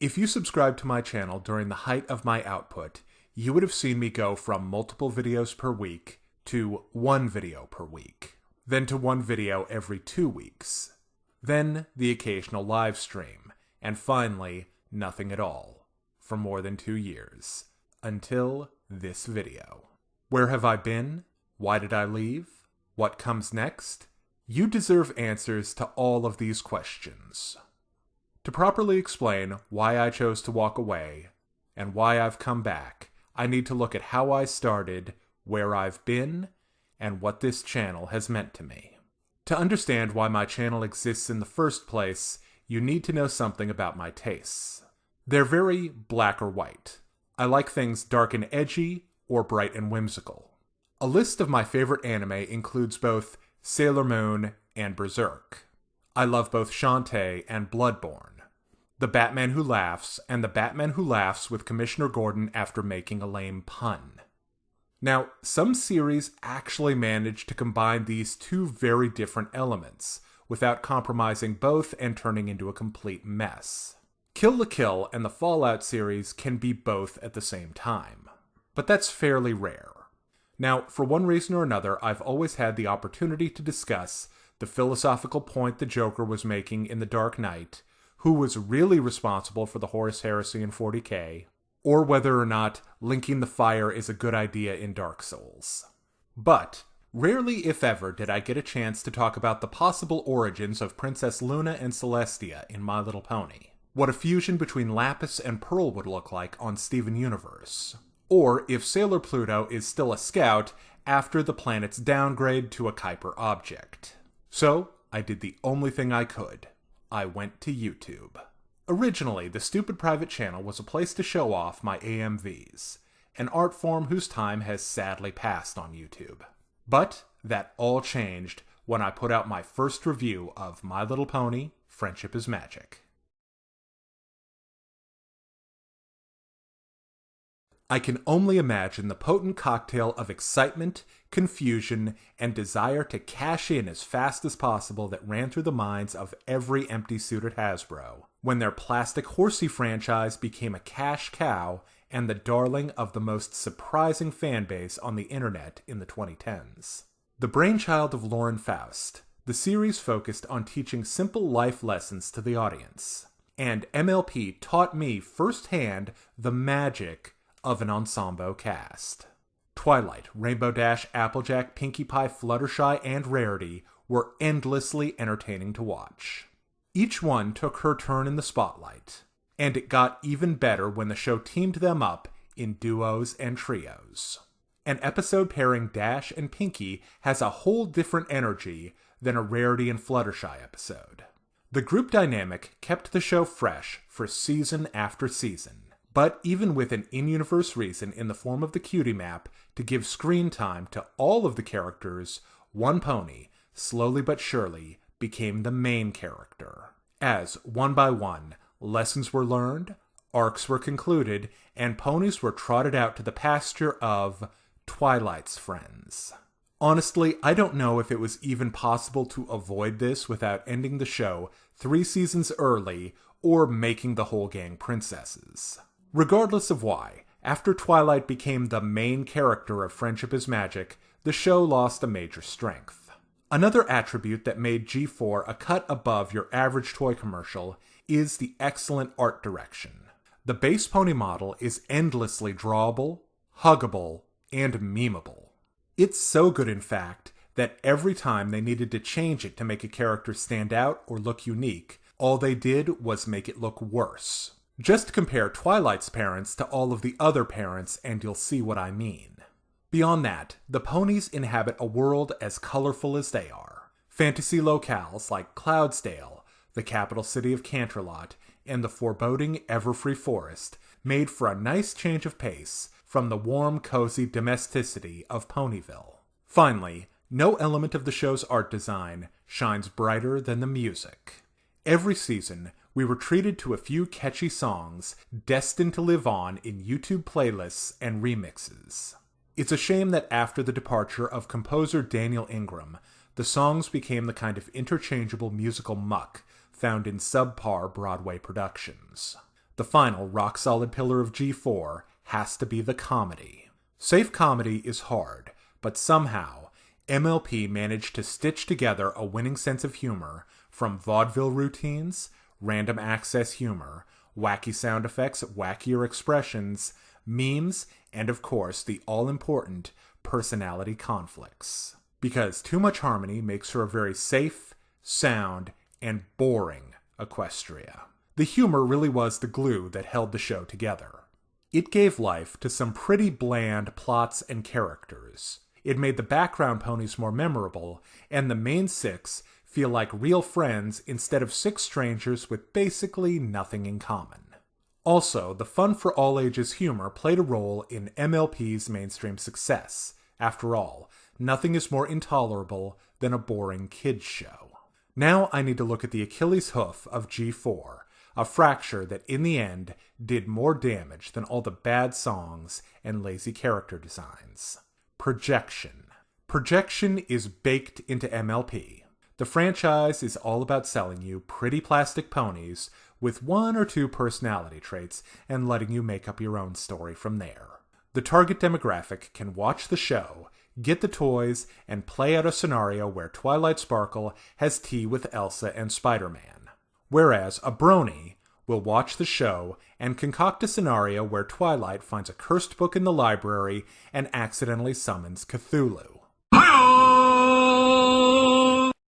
If you subscribed to my channel during the height of my output, you would have seen me go from multiple videos per week to one video per week, then to one video every 2 weeks, then the occasional live stream, and finally, nothing at all, for more than 2 years, until this video. Where have I been? Why did I leave? What comes next? You deserve answers to all of these questions. To properly explain why I chose to walk away, and why I've come back, I need to look at how I started, where I've been, and what this channel has meant to me. To understand why my channel exists in the first place, you need to know something about my tastes. They're very black or white. I like things dark and edgy, or bright and whimsical. A list of my favorite anime includes both Sailor Moon and Berserk. I love both Shantae and Bloodborne, The Batman Who Laughs, and The Batman Who Laughs with Commissioner Gordon after making a lame pun. Now, some series actually manage to combine these two very different elements, without compromising both and turning into a complete mess. Kill la Kill and the Fallout series can be both at the same time, but that's fairly rare. Now, for one reason or another, I've always had the opportunity to discuss the philosophical point the Joker was making in The Dark Knight, who was really responsible for the Horus Heresy in 40K, or whether or not linking the fire is a good idea in Dark Souls. But rarely, if ever, did I get a chance to talk about the possible origins of Princess Luna and Celestia in My Little Pony, what a fusion between Lapis and Pearl would look like on Steven Universe, or if Sailor Pluto is still a scout after the planet's downgrade to a Kuiper object. So, I did the only thing I could. I went to YouTube. Originally, the Stupid Private channel was a place to show off my AMVs, an art form whose time has sadly passed on YouTube. But that all changed when I put out my first review of My Little Pony: Friendship is Magic. I can only imagine the potent cocktail of excitement, confusion, and desire to cash in as fast as possible that ran through the minds of every empty suit at Hasbro when their plastic horsey franchise became a cash cow and the darling of the most surprising fanbase on the internet in the 2010s. The brainchild of Lauren Faust, the series focused on teaching simple life lessons to the audience, and MLP taught me firsthand the magic of an ensemble cast. Twilight, Rainbow Dash, Applejack, Pinkie Pie, Fluttershy, and Rarity were endlessly entertaining to watch. Each one took her turn in the spotlight, and it got even better when the show teamed them up in duos and trios. An episode pairing Dash and Pinkie has a whole different energy than a Rarity and Fluttershy episode. The group dynamic kept the show fresh for season after season. But even with an in-universe reason in the form of the cutie map to give screen time to all of the characters, one pony, slowly but surely, became the main character. As, one by one, lessons were learned, arcs were concluded, and ponies were trotted out to the pasture of Twilight's friends. Honestly, I don't know if it was even possible to avoid this without ending the show 3 seasons early or making the whole gang princesses. Regardless of why, after Twilight became the main character of Friendship is Magic, the show lost a major strength. Another attribute that made G4 a cut above your average toy commercial is the excellent art direction. The base pony model is endlessly drawable, huggable, and memeable. It's so good, in fact, that every time they needed to change it to make a character stand out or look unique, all they did was make it look worse. Just compare Twilight's parents to all of the other parents and you'll see what I mean. Beyond that, the ponies inhabit a world as colorful as they are. Fantasy locales like Cloudsdale, the capital city of Canterlot, and the foreboding Everfree Forest made for a nice change of pace from the warm, cozy domesticity of Ponyville. Finally, no element of the show's art design shines brighter than the music. Every season, we were treated to a few catchy songs destined to live on in YouTube playlists and remixes. It's a shame that after the departure of composer Daniel Ingram, the songs became the kind of interchangeable musical muck found in subpar Broadway productions. The final rock-solid pillar of G4 has to be the comedy. Safe comedy is hard, but somehow MLP managed to stitch together a winning sense of humor from vaudeville routines, random access humor, wacky sound effects, wackier expressions, memes, and of course the all-important personality conflicts. Because too much harmony makes for a very safe, sound, and boring Equestria. The humor really was the glue that held the show together. It gave life to some pretty bland plots and characters. It made the background ponies more memorable, and the main six feel like real friends instead of six strangers with basically nothing in common. Also, the fun for all ages humor played a role in MLP's mainstream success. After all, nothing is more intolerable than a boring kids show. Now I need to look at the Achilles hoof of G4, a fracture that in the end did more damage than all the bad songs and lazy character designs. Projection. Projection is baked into MLP. The franchise is all about selling you pretty plastic ponies with one or two personality traits and letting you make up your own story from there. The target demographic can watch the show, get the toys, and play out a scenario where Twilight Sparkle has tea with Elsa and Spider-Man. Whereas a brony will watch the show and concoct a scenario where Twilight finds a cursed book in the library and accidentally summons Cthulhu.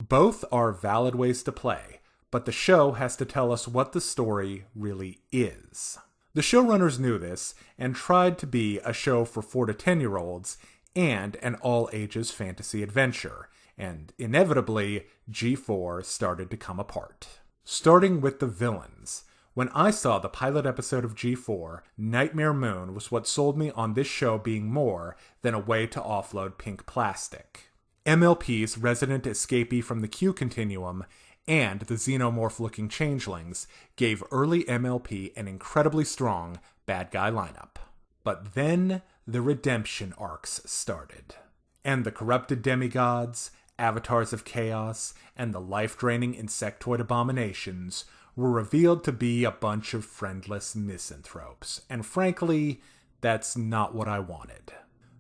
Both are valid ways to play, but the show has to tell us what the story really is. The showrunners knew this and tried to be a show for 4 to 10-year-olds and an all-ages fantasy adventure, and inevitably, G4 started to come apart. Starting with the villains. When I saw the pilot episode of G4, Nightmare Moon was what sold me on this show being more than a way to offload pink plastic. MLP's resident escapee from the Q continuum and the xenomorph-looking changelings gave early MLP an incredibly strong bad guy lineup. But then the redemption arcs started. And the corrupted demigods, avatars of chaos, and the life-draining insectoid abominations were revealed to be a bunch of friendless misanthropes. And frankly, that's not what I wanted.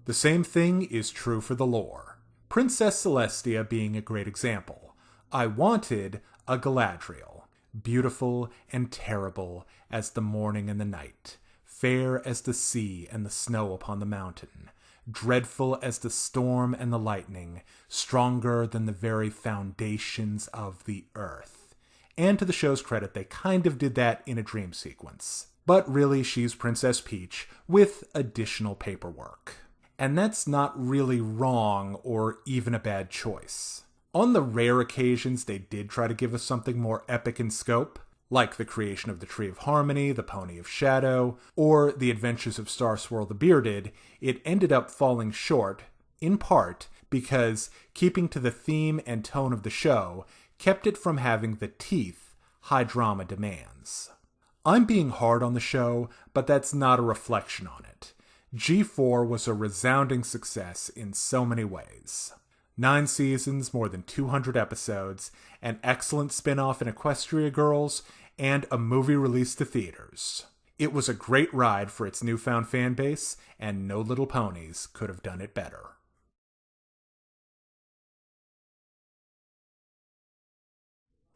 The same thing is true for the lore. Princess Celestia being a great example. I wanted a Galadriel, beautiful and terrible as the morning and the night, fair as the sea and the snow upon the mountain, dreadful as the storm and the lightning, stronger than the very foundations of the earth. And to the show's credit, they kind of did that in a dream sequence. But really, she's Princess Peach with additional paperwork. And that's not really wrong or even a bad choice. On the rare occasions they did try to give us something more epic in scope, like the creation of the Tree of Harmony, the Pony of Shadow, or the Adventures of Starswirl the Bearded, it ended up falling short, in part because keeping to the theme and tone of the show kept it from having the teeth high drama demands. I'm being hard on the show, but that's not a reflection on it. G4 was a resounding success in so many ways. 9 seasons, more than 200 episodes, an excellent spin-off in Equestria Girls, and a movie released to theaters. It was a great ride for its newfound fan base, and No Little Ponies could have done it better.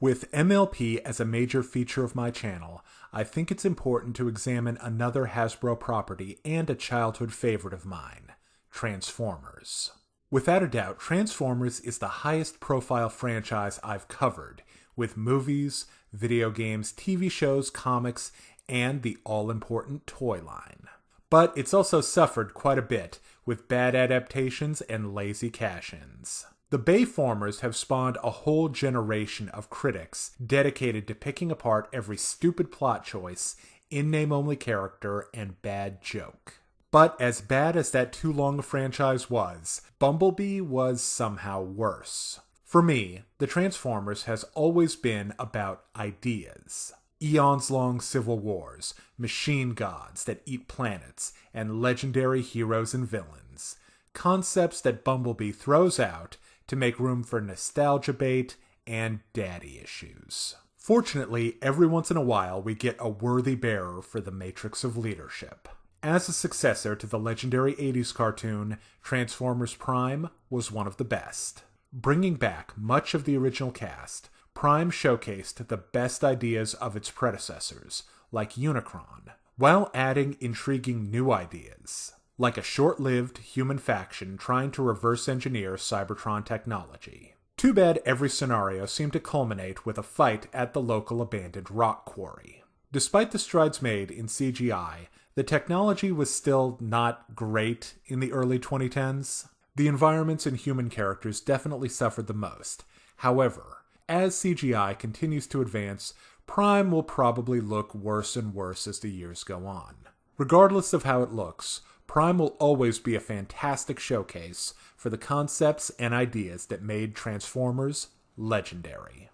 With MLP as a major feature of my channel, I think it's important to examine another Hasbro property and a childhood favorite of mine, Transformers. Without a doubt, Transformers is the highest profile franchise I've covered, with movies, video games, TV shows, comics, and the all-important toy line. But it's also suffered quite a bit with bad adaptations and lazy cash-ins. The Bayformers have spawned a whole generation of critics dedicated to picking apart every stupid plot choice, in-name-only character, and bad joke. But as bad as that too long a franchise was, Bumblebee was somehow worse. For me, the Transformers has always been about ideas. Eons-long civil wars, machine gods that eat planets, and legendary heroes and villains. Concepts that Bumblebee throws out to make room for nostalgia bait and daddy issues. Fortunately, every once in a while we get a worthy bearer for the Matrix of Leadership. As a successor to the legendary 80s cartoon, Transformers Prime was one of the best. Bringing back much of the original cast, Prime showcased the best ideas of its predecessors, like Unicron, while adding intriguing new ideas, like a short-lived human faction trying to reverse engineer Cybertron technology. Too bad every scenario seemed to culminate with a fight at the local abandoned rock quarry. Despite the strides made in CGI, the technology was still not great in the early 2010s. The environments and human characters definitely suffered the most. However, as CGI continues to advance, Prime will probably look worse and worse as the years go on. Regardless of how it looks, Prime will always be a fantastic showcase for the concepts and ideas that made Transformers legendary.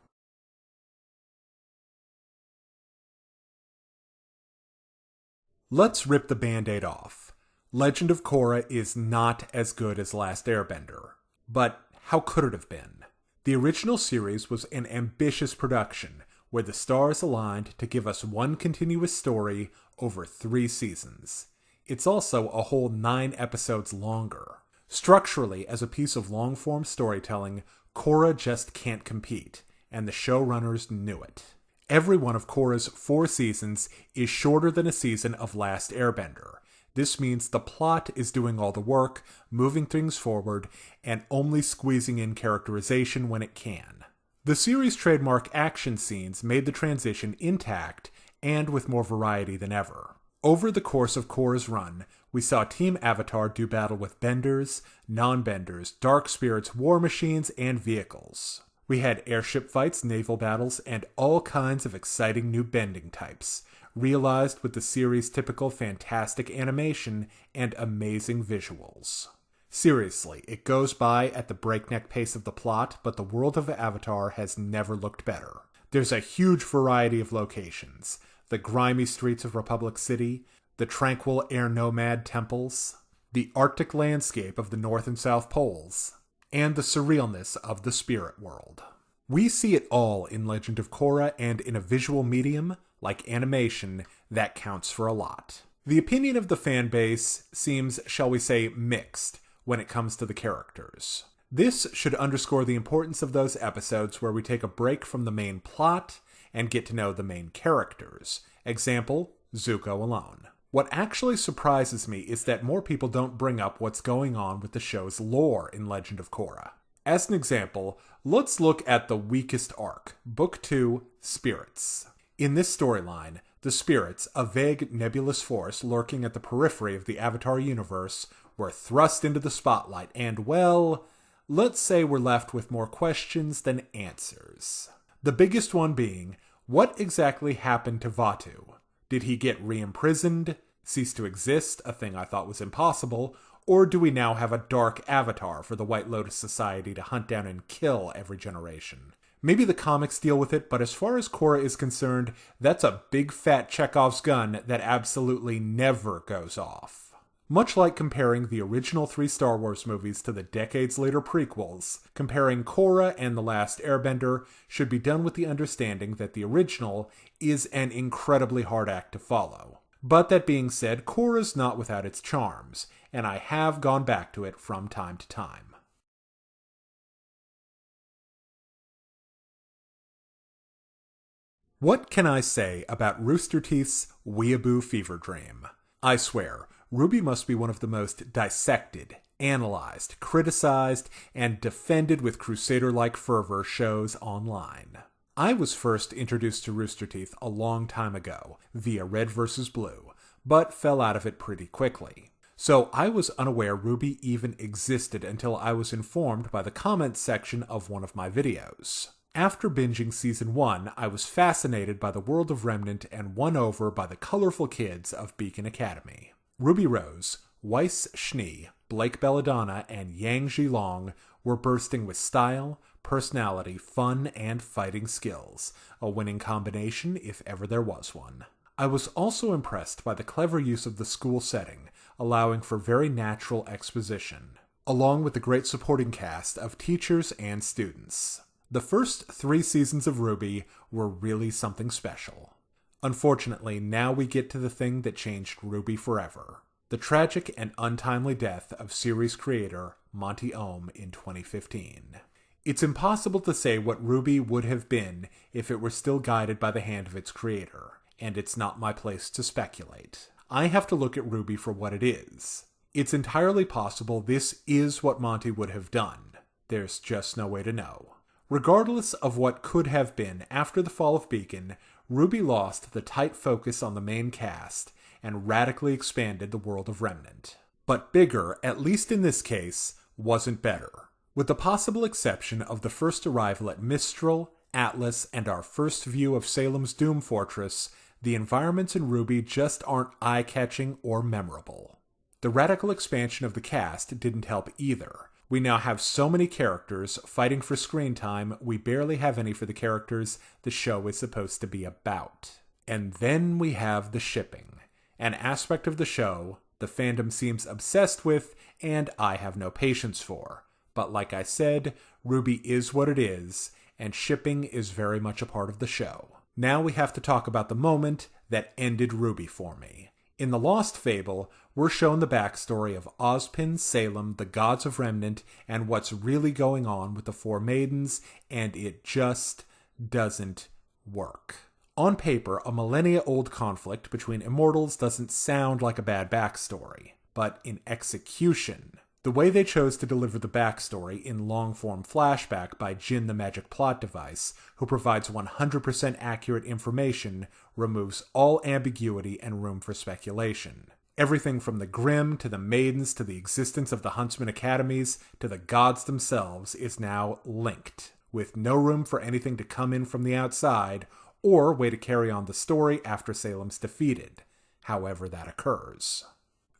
Let's rip the Band-Aid off. Legend of Korra is not as good as Last Airbender. But how could it have been? The original series was an ambitious production, where the stars aligned to give us one continuous story over 3 seasons. It's also a whole 9 episodes longer. Structurally, as a piece of long-form storytelling, Korra just can't compete, and the showrunners knew it. Every one of Korra's 4 seasons is shorter than a season of Last Airbender. This means the plot is doing all the work, moving things forward, and only squeezing in characterization when it can. The series' trademark action scenes made the transition intact and with more variety than ever. Over the course of Korra's run, we saw Team Avatar do battle with benders, non-benders, dark spirits, war machines, and vehicles. We had airship fights, naval battles, and all kinds of exciting new bending types, realized with the series' typical fantastic animation and amazing visuals. Seriously, it goes by at the breakneck pace of the plot, but the world of Avatar has never looked better. There's a huge variety of locations: the grimy streets of Republic City, the tranquil air nomad temples, the Arctic landscape of the North and South Poles, and the surrealness of the spirit world. We see it all in Legend of Korra, and in a visual medium, like animation, that counts for a lot. The opinion of the fanbase seems, shall we say, mixed when it comes to the characters. This should underscore the importance of those episodes where we take a break from the main plot and get to know the main characters. Example, Zuko alone. What actually surprises me is that more people don't bring up what's going on with the show's lore in Legend of Korra. As an example, let's look at the weakest arc, Book 2, Spirits. In this storyline, the spirits, a vague nebulous force lurking at the periphery of the Avatar universe, were thrust into the spotlight and, well, let's say we're left with more questions than answers. The biggest one being, what exactly happened to Vaatu? Did he get re-imprisoned, cease to exist, a thing I thought was impossible, or do we now have a dark avatar for the White Lotus Society to hunt down and kill every generation? Maybe the comics deal with it, but as far as Korra is concerned, that's a big fat Chekhov's gun that absolutely never goes off. Much like comparing the original 3 Star Wars movies to the decades-later prequels, comparing Korra and The Last Airbender should be done with the understanding that the original is an incredibly hard act to follow. But that being said, Korra's not without its charms, and I have gone back to it from time to time. What can I say about Rooster Teeth's Weeaboo Fever Dream? I swear, RWBY must be one of the most dissected, analyzed, criticized, and defended with Crusader-like fervor shows online. I was first introduced to Rooster Teeth a long time ago, via Red vs. Blue, but fell out of it pretty quickly. So I was unaware RWBY even existed until I was informed by the comments section of one of my videos. After binging Season 1, I was fascinated by the world of Remnant and won over by the colorful kids of Beacon Academy. Ruby Rose, Weiss Schnee, Blake Belladonna, and Yang Zhilong were bursting with style, personality, fun, and fighting skills, a winning combination if ever there was one. I was also impressed by the clever use of the school setting, allowing for very natural exposition, along with the great supporting cast of teachers and students. The first 3 seasons of RWBY were really something special. Unfortunately, now we get to the thing that changed RWBY forever. The tragic and untimely death of series creator Monty Ohm in 2015. It's impossible to say what RWBY would have been if it were still guided by the hand of its creator, and it's not my place to speculate. I have to look at RWBY for what it is. It's entirely possible this is what Monty would have done. There's just no way to know. Regardless of what could have been, after the fall of Beacon, RWBY lost the tight focus on the main cast and radically expanded the world of Remnant. But bigger, at least in this case, wasn't better. With the possible exception of the first arrival at Mistral, Atlas, and our first view of Salem's Doom Fortress, the environments in RWBY just aren't eye-catching or memorable. The radical expansion of the cast didn't help either. We now have so many characters fighting for screen time, we barely have any for the characters the show is supposed to be about. And then we have the shipping, an aspect of the show the fandom seems obsessed with and I have no patience for. But like I said, RWBY is what it is, and shipping is very much a part of the show. Now we have to talk about the moment that ended RWBY for me. In The Lost Fable, we're shown the backstory of Ozpin, Salem, the gods of Remnant, and what's really going on with the 4 maidens, and it just doesn't work. On paper, a millennia-old conflict between immortals doesn't sound like a bad backstory, but in execution, the way they chose to deliver the backstory in long-form flashback by Jin the Magic Plot Device, who provides 100% accurate information, removes all ambiguity and room for speculation. Everything from the Grimm to the Maidens to the existence of the Huntsman Academies to the gods themselves is now linked, with no room for anything to come in from the outside or way to carry on the story after Salem's defeated, however that occurs.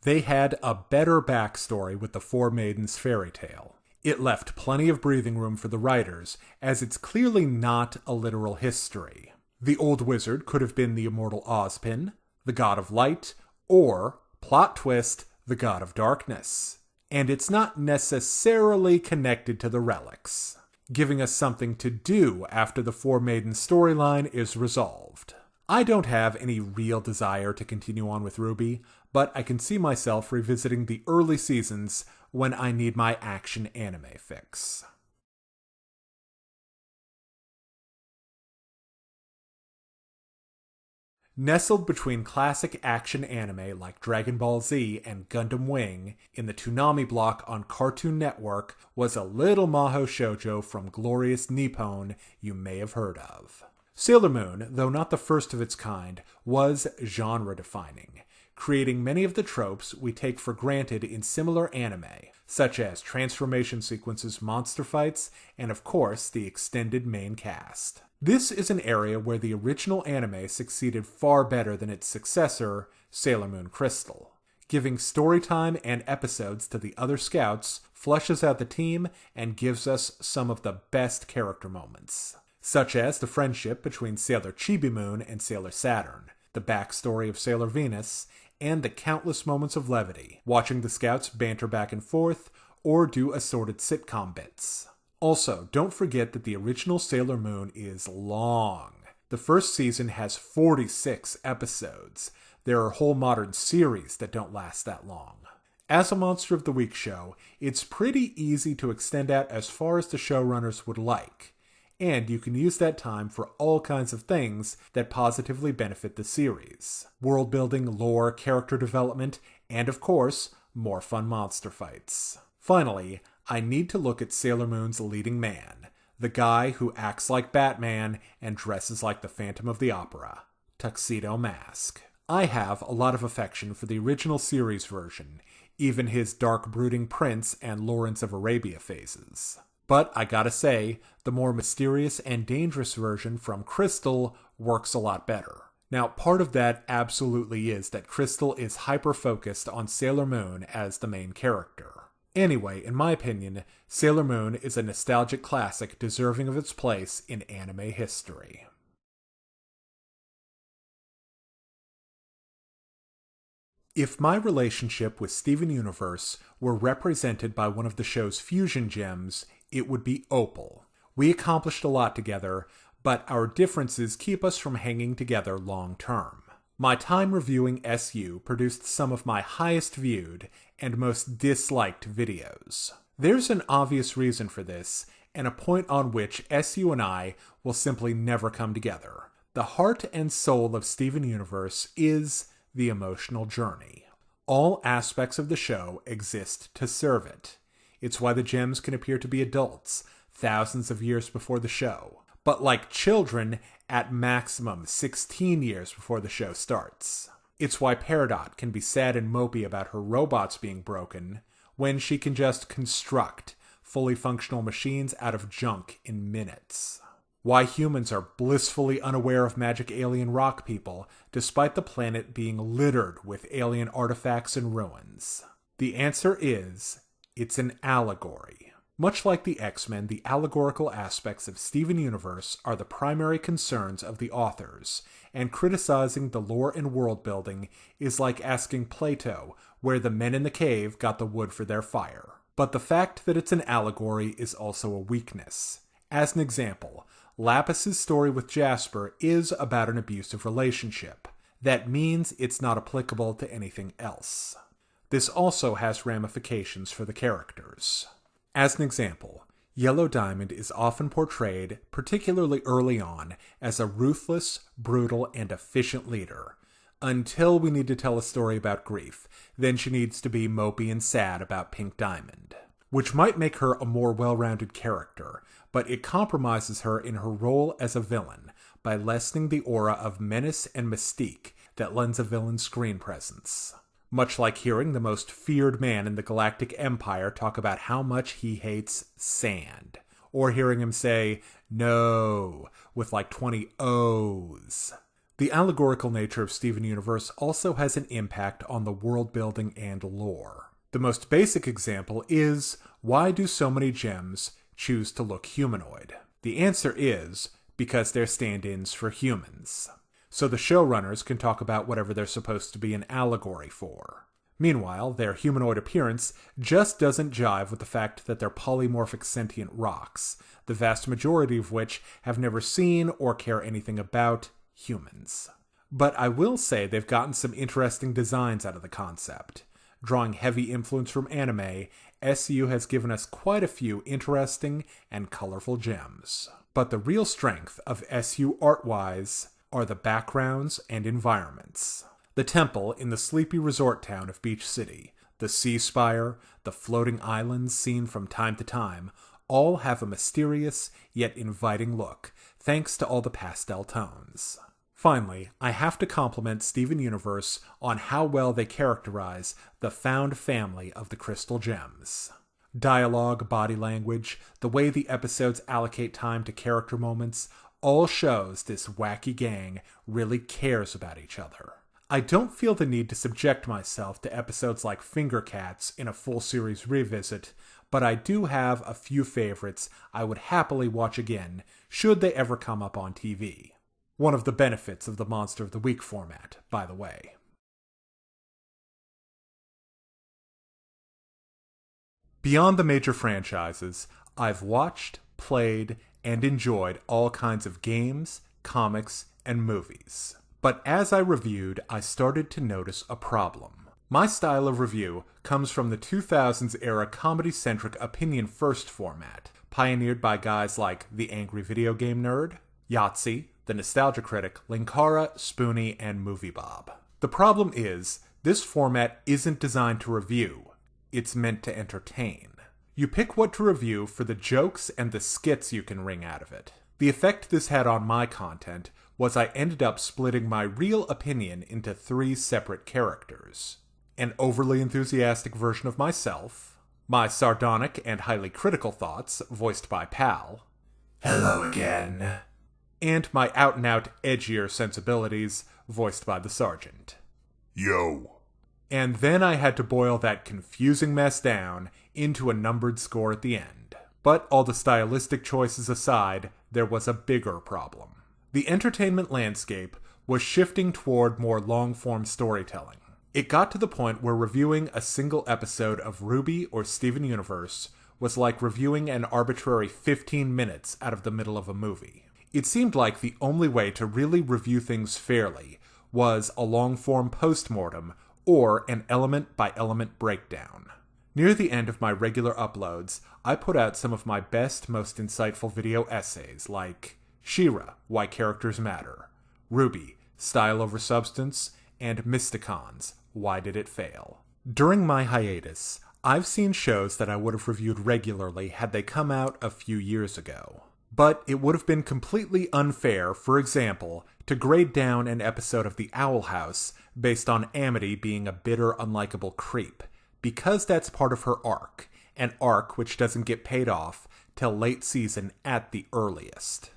They had a better backstory with the 4 Maidens fairy tale. It left plenty of breathing room for the writers, as it's clearly not a literal history. The old wizard could have been the immortal Ozpin, the god of light, or, plot twist, the god of darkness. And it's not necessarily connected to the relics, giving us something to do after the 4 Maidens storyline is resolved. I don't have any real desire to continue on with RWBY, but I can see myself revisiting the early seasons when I need my action anime fix. Nestled between classic action anime like Dragon Ball Z and Gundam Wing in the Toonami block on Cartoon Network was a little maho shoujo from glorious Nippon you may have heard of. Sailor Moon, though not the first of its kind, was genre-defining, creating many of the tropes we take for granted in similar anime, such as transformation sequences, monster fights, and of course the extended main cast. This is an area where the original anime succeeded far better than its successor, Sailor Moon Crystal. Giving storytime and episodes to the other scouts fleshes out the team and gives us some of the best character moments, such as the friendship between Sailor Chibi Moon and Sailor Saturn, the backstory of Sailor Venus, and the countless moments of levity, watching the scouts banter back and forth or do assorted sitcom bits. Also, don't forget that the original Sailor Moon is long. The first season has 46 episodes. There are whole modern series that don't last that long. As a Monster of the Week show, it's pretty easy to extend out as far as the showrunners would like, and you can use that time for all kinds of things that positively benefit the series. World building, lore, character development, and of course, more fun monster fights. Finally, I need to look at Sailor Moon's leading man, the guy who acts like Batman and dresses like the Phantom of the Opera, Tuxedo Mask. I have a lot of affection for the original series version, even his dark brooding prince and Lawrence of Arabia phases. But I gotta say, the more mysterious and dangerous version from Crystal works a lot better. Now, part of that absolutely is that Crystal is hyper-focused on Sailor Moon as the main character. Anyway, in my opinion, Sailor Moon is a nostalgic classic deserving of its place in anime history. If my relationship with Steven Universe were represented by one of the show's fusion gems, it would be Opal, We accomplished a lot together, but our differences keep us from hanging together long term. My time reviewing SU produced some of my highest viewed and most disliked videos. There's an obvious reason for this, and a point on which SU and I will simply never come together. The heart and soul of Steven Universe is the emotional journey. All aspects of the show exist to serve it. It's why the gems can appear to be adults, thousands of years before the show, but like children at maximum 16 years before the show starts. It's why Peridot can be sad and mopey about her robots being broken, when she can just construct fully functional machines out of junk in minutes. Why humans are blissfully unaware of magic alien rock people, despite the planet being littered with alien artifacts and ruins. The answer is, it's an allegory. Much like the X-Men, the allegorical aspects of Steven Universe are the primary concerns of the authors, and criticizing the lore and world building is like asking Plato where the men in the cave got the wood for their fire. But the fact that it's an allegory is also a weakness. As an example, Lapis's story with Jasper is about an abusive relationship. That means it's not applicable to anything else. This also has ramifications for the characters. As an example, Yellow Diamond is often portrayed, particularly early on, as a ruthless, brutal, and efficient leader. Until we need to tell a story about grief, then she needs to be mopey and sad about Pink Diamond. Which might make her a more well-rounded character, but it compromises her in her role as a villain by lessening the aura of menace and mystique that lends a villain's screen presence. Much like hearing the most feared man in the Galactic Empire talk about how much he hates sand, or hearing him say, "no," with like 20 O's. The allegorical nature of Steven Universe also has an impact on the world building and lore. The most basic example is, why do so many gems choose to look humanoid? The answer is, because they're stand-ins for humans. So the showrunners can talk about whatever they're supposed to be an allegory for. Meanwhile, their humanoid appearance just doesn't jive with the fact that they're polymorphic sentient rocks, the vast majority of which have never seen or care anything about humans. But I will say they've gotten some interesting designs out of the concept. Drawing heavy influence from anime, SU has given us quite a few interesting and colorful gems. But the real strength of SU art-wise are the backgrounds and environments. The temple in the sleepy resort town of Beach City, the sea spire, the floating islands seen from time to time, all have a mysterious yet inviting look, thanks to all the pastel tones. Finally, I have to compliment Steven Universe on how well they characterize the found family of the Crystal Gems. Dialogue, body language, the way the episodes allocate time to character moments, all shows this wacky gang really cares about each other. I don't feel the need to subject myself to episodes like Finger Cats in a full series revisit, but I do have a few favorites I would happily watch again, should they ever come up on TV. One of the benefits of the Monster of the Week format, by the way. Beyond the major franchises, I've watched, played, and enjoyed all kinds of games, comics, and movies. But as I reviewed, I started to notice a problem. My style of review comes from the 2000s era comedy-centric opinion-first format, pioneered by guys like The Angry Video Game Nerd, Yahtzee, The Nostalgia Critic, Linkara, Spoonie, and Movie Bob. The problem is, this format isn't designed to review, it's meant to entertain. You pick what to review for the jokes and the skits you can wring out of it. The effect this had on my content was I ended up splitting my real opinion into 3 separate characters. An overly enthusiastic version of myself, my sardonic and highly critical thoughts, voiced by Pal, hello again, and my out-and-out edgier sensibilities, voiced by the Sergeant, yo. And then I had to boil that confusing mess down into a numbered score at the end. But all the stylistic choices aside, there was a bigger problem. The entertainment landscape was shifting toward more long-form storytelling. It got to the point where reviewing a single episode of RWBY or Steven Universe was like reviewing an arbitrary 15 minutes out of the middle of a movie. It seemed like the only way to really review things fairly was a long-form postmortem or an element-by-element breakdown. Near the end of my regular uploads, I put out some of my best, most insightful video essays like She-Ra, Why Characters Matter, RWBY, Style Over Substance, and Mysticons, Why Did It Fail? During my hiatus, I've seen shows that I would have reviewed regularly had they come out a few years ago. But it would have been completely unfair, for example, to grade down an episode of The Owl House based on Amity being a bitter, unlikable creep, because that's part of her arc, an arc which doesn't get paid off till late season at the earliest.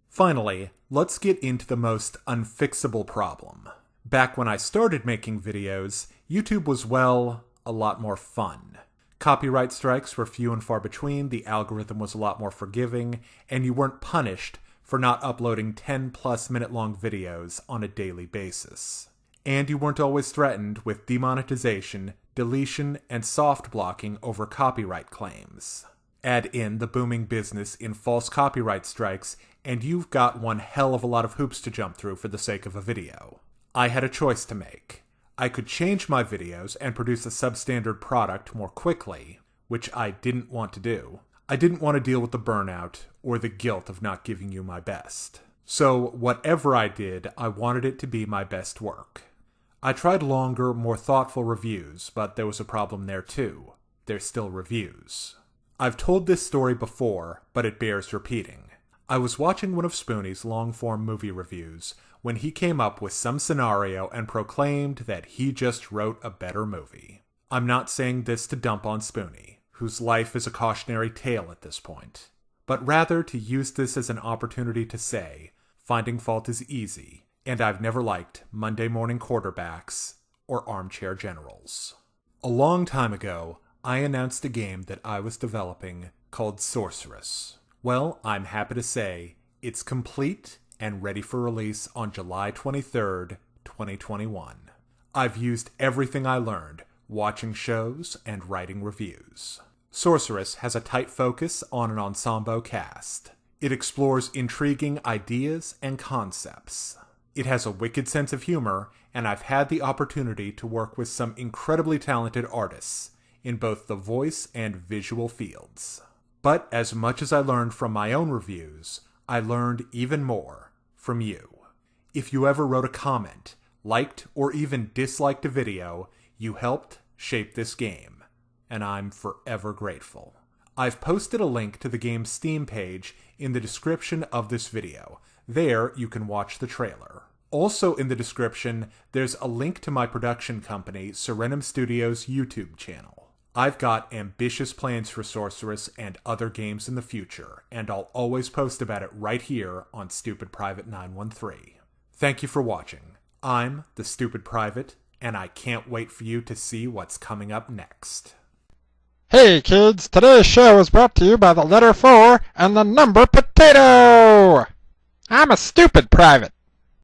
Finally, let's get into the most unfixable problem. Back when I started making videos, YouTube was, well, a lot more fun. Copyright strikes were few and far between, the algorithm was a lot more forgiving, and you weren't punished for not uploading 10-plus minute-long videos on a daily basis. And you weren't always threatened with demonetization, deletion, and soft blocking over copyright claims. Add in the booming business in false copyright strikes, and you've got one hell of a lot of hoops to jump through for the sake of a video. I had a choice to make. I could change my videos and produce a substandard product more quickly, which I didn't want to do. I didn't want to deal with the burnout or the guilt of not giving you my best. So whatever I did, I wanted it to be my best work. I tried longer, more thoughtful reviews, but there was a problem there too. They're still reviews. I've told this story before, but it bears repeating. I was watching one of Spoonie's long-form movie reviews when he came up with some scenario and proclaimed that he just wrote a better movie. I'm not saying this to dump on Spoonie, whose life is a cautionary tale at this point, but rather to use this as an opportunity to say, finding fault is easy, and I've never liked Monday morning quarterbacks or armchair generals. A long time ago, I announced a game that I was developing called Sorceress. Well, I'm happy to say it's complete and ready for release on July 23rd, 2021. I've used everything I learned watching shows and writing reviews. Sorceress has a tight focus on an ensemble cast. It explores intriguing ideas and concepts. It has a wicked sense of humor, and I've had the opportunity to work with some incredibly talented artists in both the voice and visual fields. But as much as I learned from my own reviews, I learned even more from you. If you ever wrote a comment, liked or even disliked a video, you helped shape this game, and I'm forever grateful. I've posted a link to the game's Steam page in the description of this video. There you can watch the trailer. Also in the description, there's a link to my production company, Serenum Studios' YouTube channel. I've got ambitious plans for Sorceress and other games in the future, and I'll always post about it right here on StupidPrivate913. Thank you for watching. I'm the Stupid Private, and I can't wait for you to see what's coming up next. Hey kids, today's show is brought to you by the letter 4 and the number potato! I'm a stupid private.